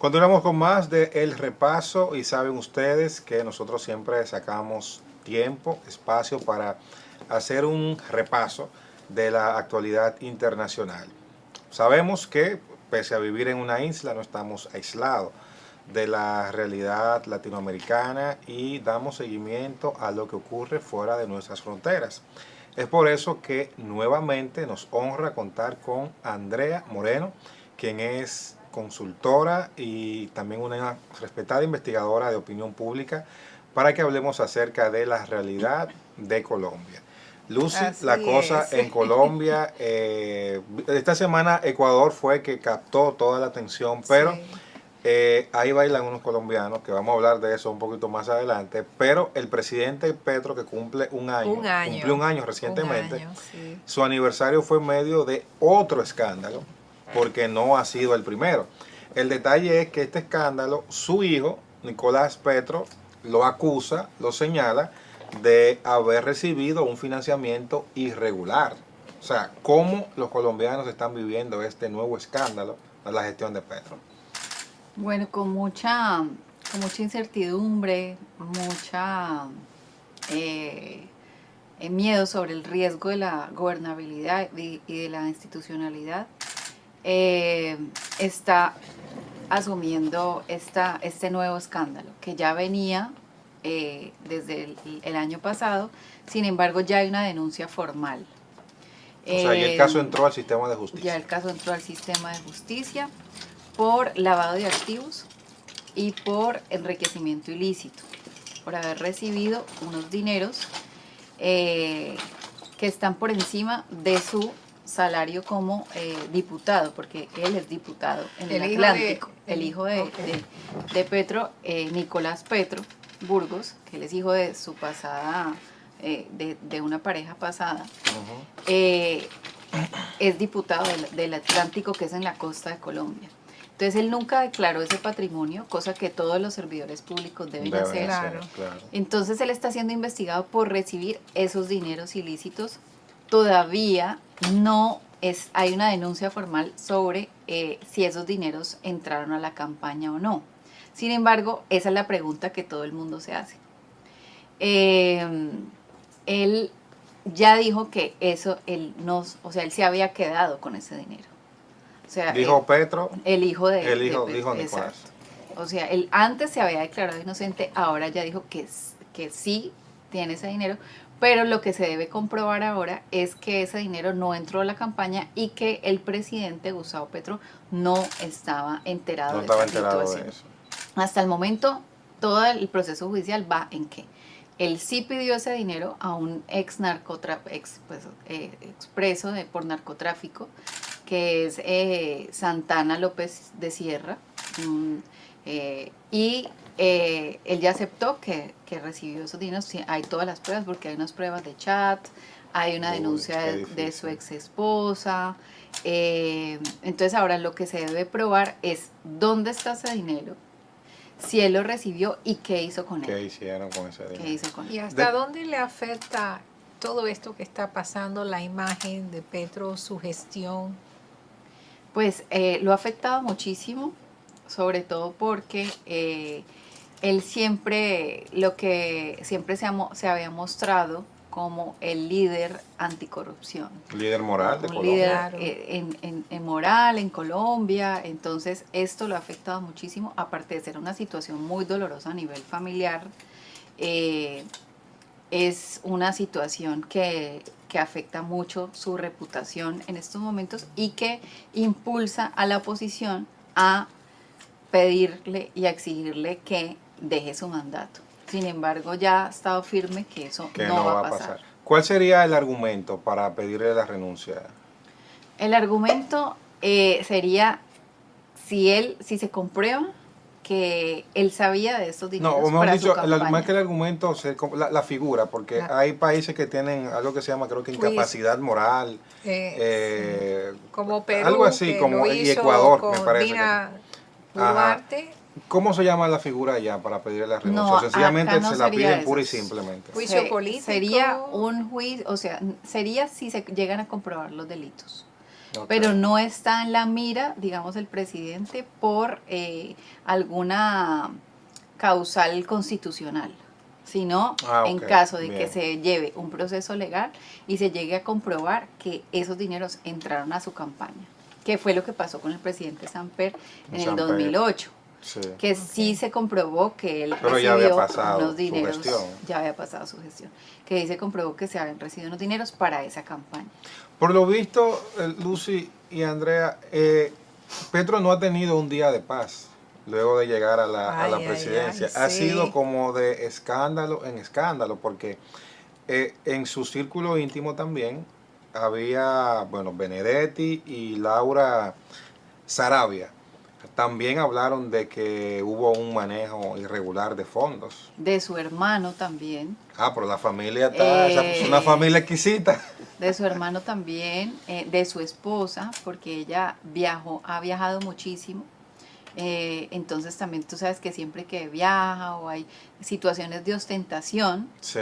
Continuamos con más de El Repaso y saben ustedes que nosotros siempre sacamos tiempo, espacio para hacer un repaso de la actualidad internacional. Sabemos que pese a vivir en una isla no estamos aislados de la realidad latinoamericana y damos seguimiento a lo que ocurre fuera de nuestras fronteras. Es por eso que nuevamente nos honra contar con Andrea Moreno, quien es consultora y también una respetada investigadora de opinión pública, para que hablemos acerca de la realidad de Colombia. Lucy, Así la cosa es. en Colombia, esta semana Ecuador fue que captó toda la atención, pero Sí. ahí bailan unos colombianos, que vamos a hablar de eso un poquito más adelante, pero el presidente Petro, que cumple un año, cumplió un año recientemente, Sí. su aniversario fue en medio de otro escándalo, porque no ha sido el primero. El detalle es que este escándalo, su hijo, Nicolás Petro, lo acusa, lo señala de haber recibido un financiamiento irregular. O sea, ¿cómo los colombianos están viviendo este nuevo escándalo de la gestión de Petro? Bueno, con mucha incertidumbre, mucha miedo sobre el riesgo de la gobernabilidad y de la institucionalidad, está asumiendo este nuevo escándalo que ya venía desde el año pasado. Sin embargo, ya hay una denuncia formal. O sea, y el caso entró al sistema de Ya justicia. el caso entró al sistema de justicia por lavado de activos y por enriquecimiento ilícito, por haber recibido unos dineros que están por encima de su salario como diputado, porque él es diputado en el Atlántico. El hijo de Petro, Nicolás Petro Burgos, que él es hijo de su pasada, de una pareja pasada, es diputado del Atlántico, que es en la costa de Colombia. Entonces él nunca declaró ese patrimonio, cosa que todos los servidores públicos deben hacer. Claro. Entonces él está siendo investigado por recibir esos dineros ilícitos. Todavía no hay una denuncia formal sobre si esos dineros entraron a la campaña o no. Sin embargo, esa es la pregunta que todo el mundo se hace. Él ya dijo que eso, él se había quedado con ese dinero. O sea, Dijo Petro, el hijo de dijo Petro, Nicolás. exacto. O sea, él antes se había declarado inocente, ahora ya dijo que sí tiene ese dinero, pero lo que se debe comprobar ahora es que ese dinero no entró a la campaña y que el presidente Gustavo Petro no estaba enterado de esa situación. De eso. Hasta el momento, todo el proceso judicial va en que él sí pidió ese dinero a un expreso por narcotráfico, que es Santana López de Sierra, y él ya aceptó que recibió esos dineros. Sí, hay todas las pruebas, porque hay unas pruebas de chat, hay una denuncia de su ex esposa. Entonces ahora lo que se debe probar es dónde está ese dinero, si él lo recibió y qué hizo con él. ¿Qué hicieron con ese dinero? ¿Y hasta dónde le afecta todo esto que está pasando, la imagen de Petro, su gestión? Pues lo ha afectado muchísimo, sobre todo porque él siempre, se había mostrado como el líder anticorrupción. Líder moral de Un Colombia. líder Claro. en moral en Colombia. Entonces esto lo ha afectado muchísimo, aparte de ser una situación muy dolorosa a nivel familiar. Es una situación que afecta mucho su reputación en estos momentos y que impulsa a la oposición a pedirle y a exigirle que deje su mandato. Sin embargo, ya ha estado firme que eso no va a pasar. ¿Cuál sería el argumento para pedirle la renuncia? El argumento sería si se comprueba que él sabía de estos dineros. No, o mejor para dicho, su campaña. más que el argumento, la figura, porque hay países que tienen algo que se llama, creo que incapacidad moral, como Perú, algo así, que como lo y hizo Ecuador, con me parece. Dina Boluarte. ¿Cómo se llama la figura allá para pedirle la renuncia? No, O sencillamente acá no se la sería piden eso. pura y simplemente. Juicio político. Sería un juicio, o sea, sería si se llegan a comprobar los delitos. Ok. pero no está en la mira, digamos, el presidente por alguna causal constitucional, sino en Ok, caso de que bien. se lleve un proceso legal y se llegue a comprobar que esos dineros entraron a su campaña, que fue lo que pasó con el presidente Samper en el Samper. 2008, Sí. que sí se comprobó que él Pero ya había recibió pasado unos su dineros, gestión. ya había pasado su gestión, que ahí se comprobó que se habían recibido unos dineros para esa campaña. Por lo visto, Lucy y Andrea, Petro no ha tenido un día de paz luego de llegar a la Ay, ay, presidencia. ay, Ha sí. sido como de escándalo en escándalo, porque en su círculo íntimo también había, bueno, Benedetti y Laura Sarabia. También hablaron de que hubo un manejo irregular de fondos. De su hermano también, Ah, pero la familia está, es una Eh, familia exquisita. de su hermano también, de su esposa, porque ella ha viajado muchísimo. Entonces también tú sabes que siempre que viaja o hay situaciones de ostentación, Sí,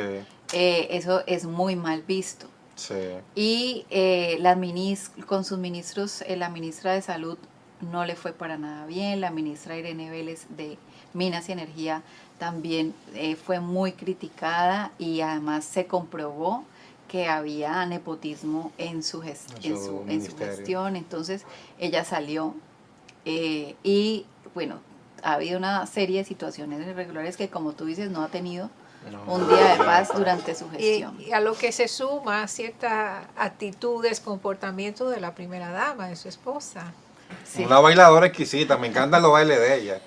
eso es muy mal visto. sí. Y con sus ministros, la ministra de Salud no le fue para nada bien, la ministra Irene Vélez de Minas y Energía también fue muy criticada y además se comprobó que había nepotismo en su ministerio. gestión, entonces ella salió y bueno, ha habido una serie de situaciones irregulares que como tú dices no ha tenido No. un día de paz durante su gestión. Y a lo que se suma ciertas actitudes, comportamientos de la primera dama, de su esposa. Sí, Una bailadora exquisita, me encantan los bailes de ella.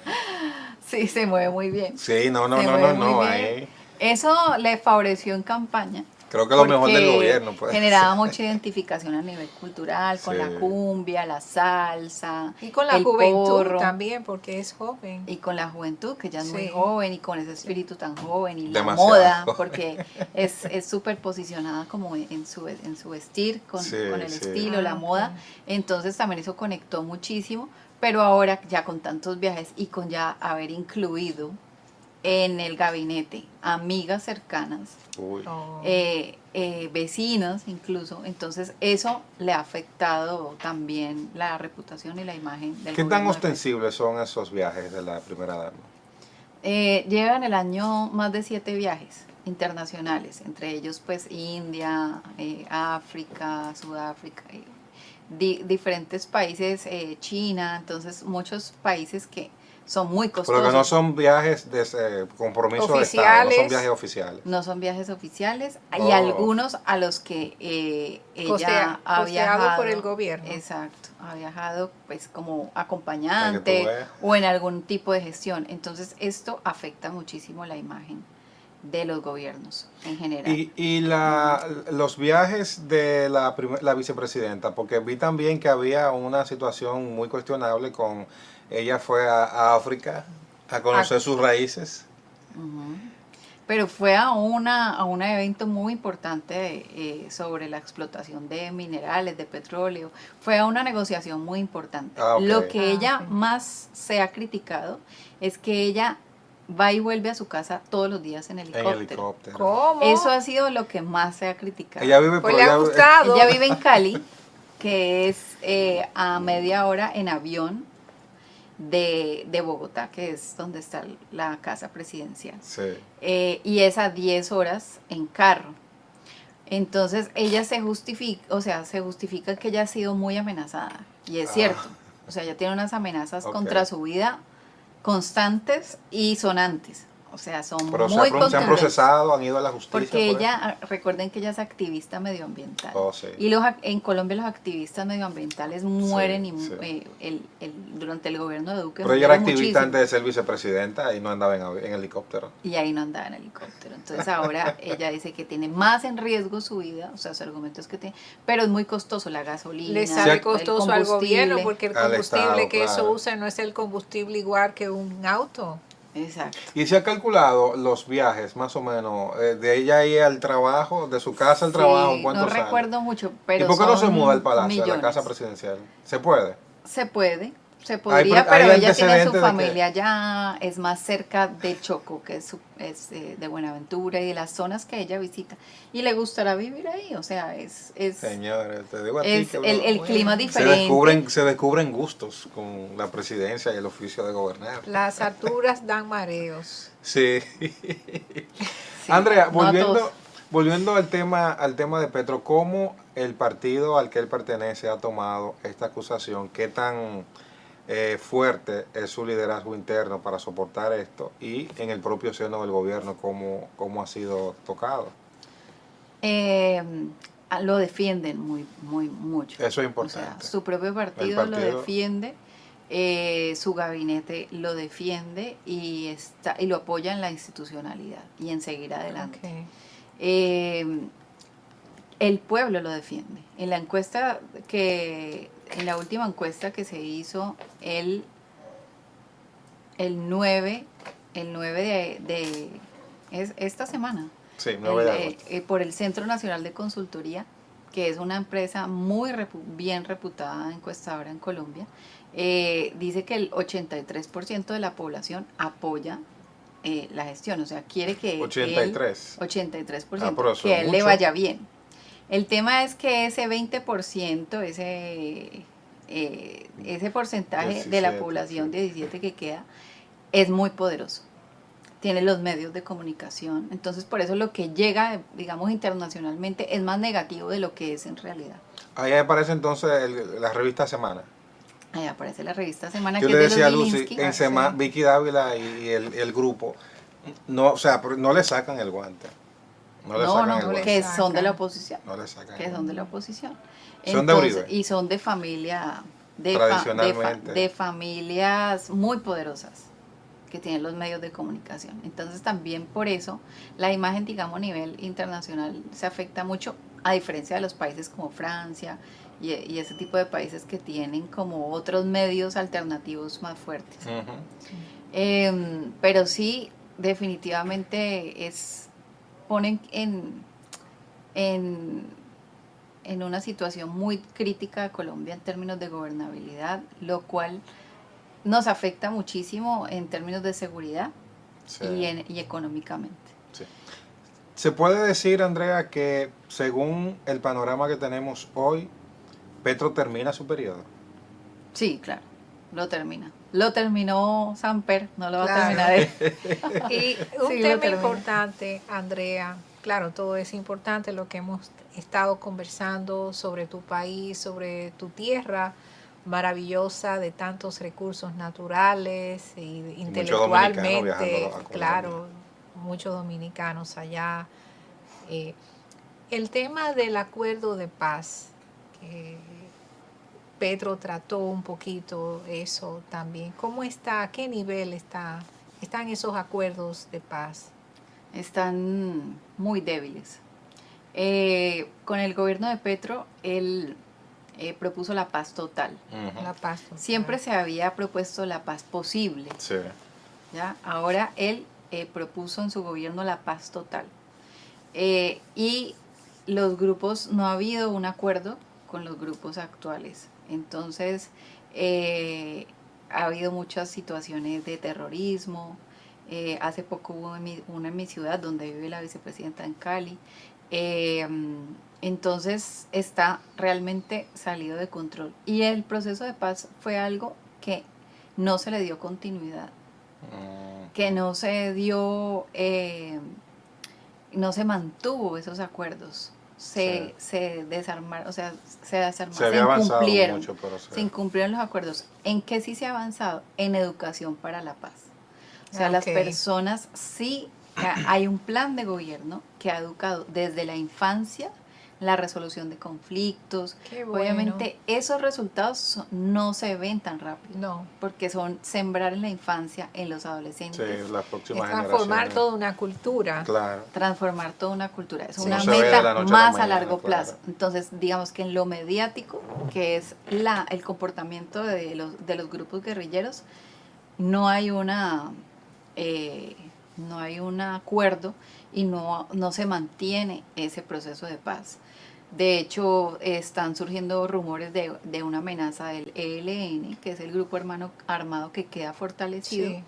sí, se mueve muy bien. Sí, no, Se mueve muy bien. ahí. Eso le favoreció en campaña. Creo que lo mejor del porque gobierno, pues. generaba mucha identificación a nivel cultural, con Sí. la cumbia, la salsa, Y con la el juventud porro, también, porque es joven. y con la juventud, que ya es muy Sí. joven, y con ese espíritu tan joven, y la Demasiado moda, joven. porque es súper posicionada como en su vestir, con Sí, el sí. estilo, la Ah, moda. ok. Entonces también eso conectó muchísimo, pero ahora ya con tantos viajes y con ya haber incluido en el gabinete amigas cercanas, Uy. Oh. vecinos incluso, entonces eso le ha afectado también la reputación y la imagen del ¿Qué tan gobierno de Petro. ostensibles son esos viajes de la primera dama? Llevan el año más de 7 viajes internacionales, entre ellos pues India, África, Sudáfrica, diferentes países, China, entonces muchos países que son muy costosos. Pero que no son viajes de compromiso de Estado, no Oficiales. son viajes oficiales. No son viajes oficiales y Oh. algunos a los que ella ha Costeado viajado por el gobierno. Exacto, ha viajado pues como Para que acompañante tú veas. o en algún tipo de gestión. Entonces esto afecta muchísimo la imagen de los gobiernos en general. Y los viajes de la vicepresidenta, porque vi también que había una situación muy cuestionable con, ella fue a África a conocer sus raíces. Ujú. Pero fue a un evento muy importante sobre la explotación de minerales, de petróleo. Fue a una negociación muy importante. Ah, ok. Lo que Ah, ella ok. más se ha criticado es que ella va y vuelve a su casa todos los días en En helicóptero. helicóptero. ¿Cómo? Eso ha sido lo que más se ha criticado. Ella vive Pues por le ha allá. gustado. Ella vive en Cali, que es a media hora en avión de Bogotá, que es donde está la casa presidencial. Sí. Y es a 10 horas en carro. Entonces ella se justifica que ella ha sido muy amenazada. Y es cierto. O sea, ella tiene unas amenazas Ok. contra su vida constantes y sonantes. O sea, son Pero muy se han contundentes. procesado, han ido a la justicia. Porque por eso. ella, recuerden que ella es activista medioambiental. Oh, sí. Y en Colombia los activistas medioambientales mueren sí. durante el gobierno de Duque. Pero ella era murieron activista muchísimo. antes de ser vicepresidenta y no andaba en helicóptero. Y ahí no andaba en helicóptero. Entonces ahora ella dice que tiene más en riesgo su vida, o sea, su argumento es que tiene, pero es muy costoso la gasolina. Le sale el costoso al gobierno combustible. porque el Al combustible Estado, que eso claro. usa no es el combustible igual que un auto. Exacto. Y se ha calculado los viajes, más o menos, de ella ir al trabajo, de su casa al Sí, trabajo, ¿cuánto no sale? recuerdo mucho, pero ¿Y por qué no se son muda al palacio, a la millones. casa presidencial? ¿Se puede? Se puede, Se podría, hay pero ella tiene antecedentes su de que- familia ya, es más cerca de Choco, que de Buenaventura y de las zonas que ella visita. Y le gustará vivir ahí, o sea, Señores, te digo a ti es que el Bueno, clima diferente. se descubren gustos con la presidencia y el oficio de gobernar. las alturas dan mareos. Sí. Sí, Andrea, no a todos. volviendo al tema de Petro, ¿cómo el partido al que él pertenece ha tomado esta acusación? ¿Qué tan fuerte es su liderazgo interno para soportar esto? Y en el propio seno del gobierno, ¿cómo ha sido tocado? Eh, lo defienden mucho. Eso es O sea, importante. su propio partido lo defiende, su gabinete lo defiende y lo apoya en la institucionalidad y en seguir adelante. Okay. El pueblo lo defiende. En la última encuesta que se hizo el 9 es esta semana, Sí, 9 de agosto. por el Centro Nacional de Consultoría, que es una empresa muy bien reputada encuestadora en Colombia, dice que el 83% de la población apoya la gestión, o sea, quiere que 83. 83%, pero eso que es a él le mucho. vaya bien. El tema es que ese 20%, ese porcentaje de la 17, población, sí. 17 que queda, es muy poderoso. Tiene los medios de comunicación. Entonces, por eso lo que llega, digamos, internacionalmente es más negativo de lo que es en realidad. Ahí aparece entonces la revista Semana. Ahí aparece la revista Semana, Yo que le es de decía a los Lucy, Gilinski. en Semana, Vicky Dávila y el grupo, no, o sea, no le sacan el guante. No le sacan el guante. Que son de la oposición. No le sacan Que el son guante. de la oposición. Son de Uribe. Y son de familia, Tradicionalmente. de familias muy poderosas que tienen los medios de comunicación. Entonces también por eso la imagen, digamos, a nivel internacional se afecta mucho, a diferencia de los países como Francia y ese tipo de países que tienen como otros medios alternativos más fuertes. Ujú. Pero sí, definitivamente ponen en una situación muy crítica a Colombia en términos de gobernabilidad, lo cual nos afecta muchísimo en términos de seguridad Sí. y económicamente. Sí. Se puede decir, Andrea, que según el panorama que tenemos hoy, Petro termina su periodo. Sí, claro, lo termina. Lo terminó Samper, no lo va a Claro. terminar él. Y un Sí, lo tema termina. importante, Andrea, claro, todo es importante, lo que hemos estado conversando sobre tu país, sobre tu tierra maravillosa de tantos recursos naturales y muchos dominicanos viajando intelectualmente, a Colombia. claro, muchos dominicanos allá. El tema del acuerdo de paz, que Petro trató un poquito eso también. ¿Cómo está? ¿A qué nivel están esos acuerdos de paz? Están muy débiles. Con el gobierno de Petro, él propuso la paz total. Ujú. La paz total. Siempre se había propuesto la paz posible. Sí. ¿Ya? Ahora él propuso en su gobierno la paz total. Y los grupos, no ha habido un acuerdo con los grupos actuales. Entonces, ha habido muchas situaciones de terrorismo. Hace poco hubo una en mi ciudad donde vive la vicepresidenta en Cali. Entonces está realmente salido de control. Y el proceso de paz fue algo que no se le dio continuidad, que no se dio, no se mantuvo esos acuerdos. Se desarmaron, o sea, se había avanzado incumplieron, mucho, pero se incumplieron los acuerdos. ¿En qué sí se ha avanzado? En educación para la paz. O sea, las personas sí, hay un plan de gobierno que ha educado desde la infancia la resolución de conflictos. Qué bueno. Obviamente esos resultados no se ven tan rápido. No. Porque son sembrar en la infancia, en los adolescentes. Sí, las próximas transformar generaciones. toda una cultura. Claro. Transformar toda una cultura. Es Sí, una no se ve de la meta noche a la más a mañana, largo plazo. claro. Entonces, digamos que en lo mediático, que es el comportamiento de los grupos guerrilleros, no hay un acuerdo y no se mantiene ese proceso de paz. De hecho, están surgiendo rumores de una amenaza del ELN, que es el grupo armado que queda fortalecido, Sí.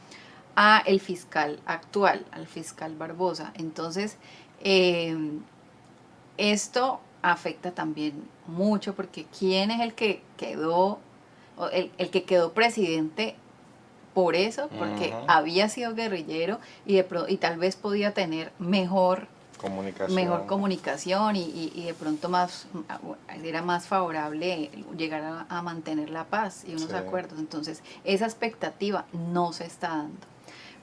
a el fiscal actual, al fiscal Barbosa. Entonces, eh, esto afecta también mucho porque ¿quién es el que quedó, o el que quedó presidente por eso? Porque Ujú. había sido guerrillero y tal vez podía tener mejor comunicación y de pronto era más favorable llegar a mantener la paz y unos Sí. acuerdos. Entonces, esa expectativa no se está dando.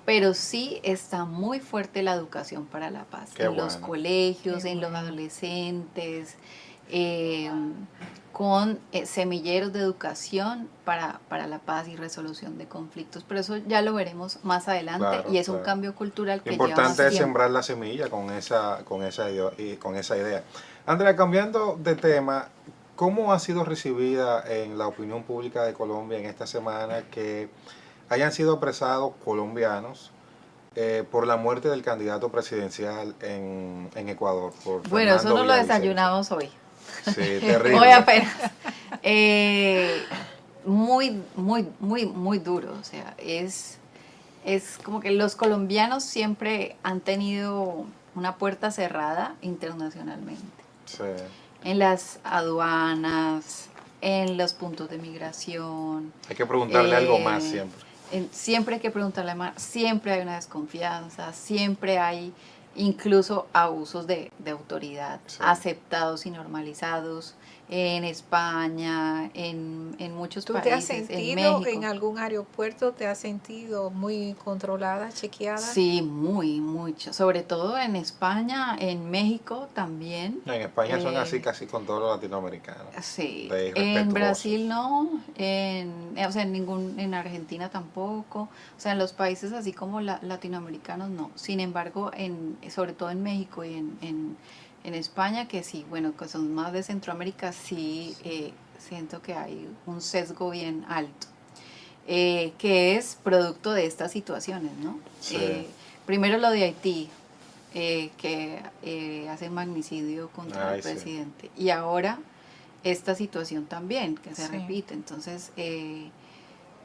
Pero sí está muy fuerte la educación para la paz. Qué En los bueno. colegios, Qué en los bueno. adolescentes, eh, con semilleros de educación para la paz y resolución de conflictos. Pero eso ya lo veremos más adelante Claro, y es un claro. cambio cultural Lo que lleva más importante es tiempo. sembrar la semilla con esa idea. Andrea, cambiando de tema, ¿cómo ha sido recibida en la opinión pública de Colombia en esta semana que hayan sido apresados colombianos por la muerte del candidato presidencial en Ecuador, por Bueno, eso Fernando no lo Villavicencio? desayunamos hoy. Sí, Hoy terrible. apenas. Eh, muy duro. O sea, es como que los colombianos siempre han tenido una puerta cerrada internacionalmente. Sí, En las aduanas, en los puntos de migración. hay que preguntarle algo más eh, siempre. Siempre hay que preguntarle más, siempre hay una desconfianza, siempre hay incluso abusos de autoridad Sí. aceptados y normalizados en España, en muchos ¿Tú te has países, en sentido en México. algún aeropuerto, te has sentido muy controlada, chequeada? Sí, mucho, sobre todo en España, en México también. En España son así eh, casi con todos los latinoamericanos, Sí, de en Brasil irrespetuosos. no, o sea, en Argentina tampoco, o sea, en los países así como latinoamericanos no. Sin embargo, sobre todo en México y en España, que sí, bueno, que son más de Centroamérica, sí, siento que hay un sesgo bien alto, que es producto de estas situaciones, ¿no? Sí. Primero lo de Haití, que hacen magnicidio contra el Ay, sí. presidente, y ahora esta situación también, que se Sí. repite. Entonces,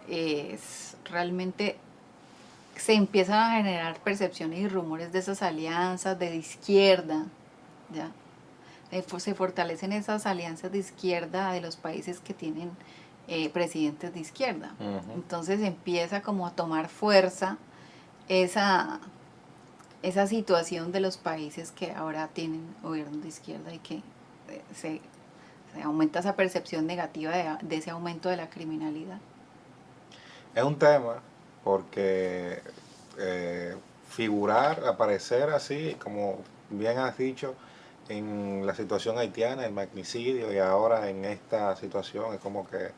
es realmente se empiezan a generar percepciones y rumores de esas alianzas de izquierda, ¿ya? Se fortalecen esas alianzas de izquierda de los países que tienen presidentes de izquierda. Ujú. Entonces empieza como a tomar fuerza esa situación de los países que ahora tienen gobiernos de izquierda y que se aumenta esa percepción negativa de ese aumento de la criminalidad. Es un tema porque figurar, aparecer así, como bien has dicho, en la situación haitiana, el magnicidio y ahora en esta situación, es como que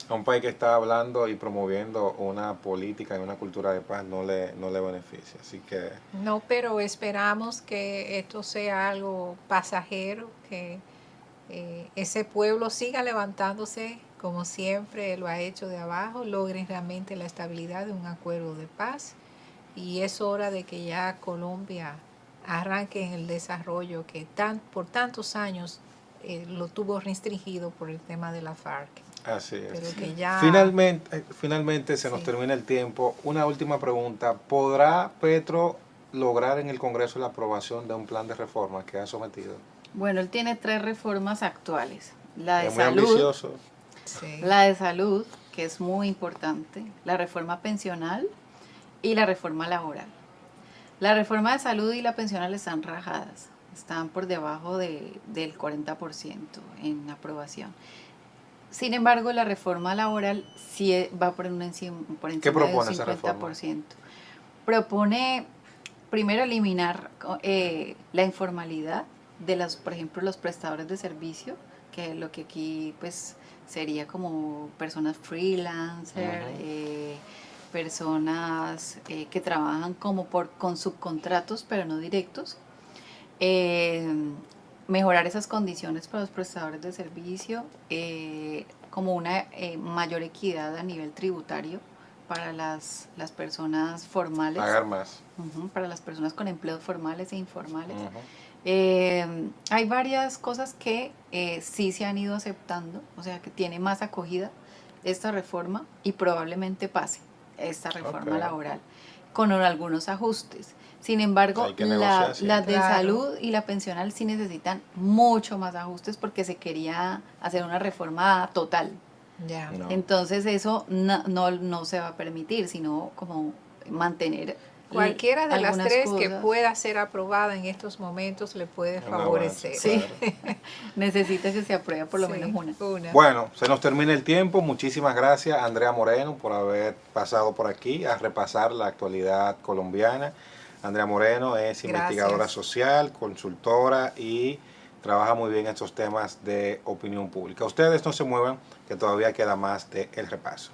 a un país que está hablando y promoviendo una política y una cultura de paz no le beneficia. Así que No, pero esperamos que esto sea algo pasajero, que ese pueblo siga levantándose como siempre lo ha hecho de abajo, logren realmente la estabilidad de un acuerdo de paz y es hora de que ya Colombia arranque en el desarrollo que por tantos años lo tuvo restringido por el tema de la FARC, así es. pero que ya... Finalmente se nos Sí. termina el tiempo. Una última pregunta. ¿Podrá Petro lograr en el Congreso la aprobación de un plan de reforma que ha sometido? Bueno, él tiene 3 reformas actuales. La de Es muy salud, ambicioso. Sí. que es muy importante, la reforma pensional y la reforma laboral. La reforma de salud y la pensional están rajadas, están por debajo del 40% en aprobación. Sin embargo, la reforma laboral sí va por encima ¿Qué de un propone esa reforma? 50%. Propone primero eliminar la informalidad de por ejemplo, los prestadores de servicio, que lo que aquí pues sería como personas freelancer, personas que trabajan como con subcontratos pero no directos. Mejorar esas condiciones para los prestadores de servicio, como una mayor equidad a nivel tributario para las personas formales, Pagar más. para las personas con empleos formales e informales. Hay varias cosas que sí se han ido aceptando, o sea que tiene más acogida esta reforma y probablemente pase esta reforma Ok. laboral con algunos ajustes. Sin embargo, Hay que negociar las siempre. de Claro. salud y la pensional sí necesitan mucho más ajustes porque se quería hacer una reforma total. Ya. No. Entonces eso no se va a permitir, sino como mantener Cualquiera de las algunas tres que cosas. pueda ser aprobada en estos momentos le puede Un favorecer. avance, Sí, necesita que se apruebe por lo Sí, menos una. Bueno, se nos termina el tiempo. Muchísimas gracias, Andrea Moreno, por haber pasado por aquí a repasar la actualidad colombiana. Andrea Moreno es investigadora Gracias. social, consultora y trabaja muy bien estos temas de opinión pública. Ustedes no se muevan, que todavía queda más de El Repaso.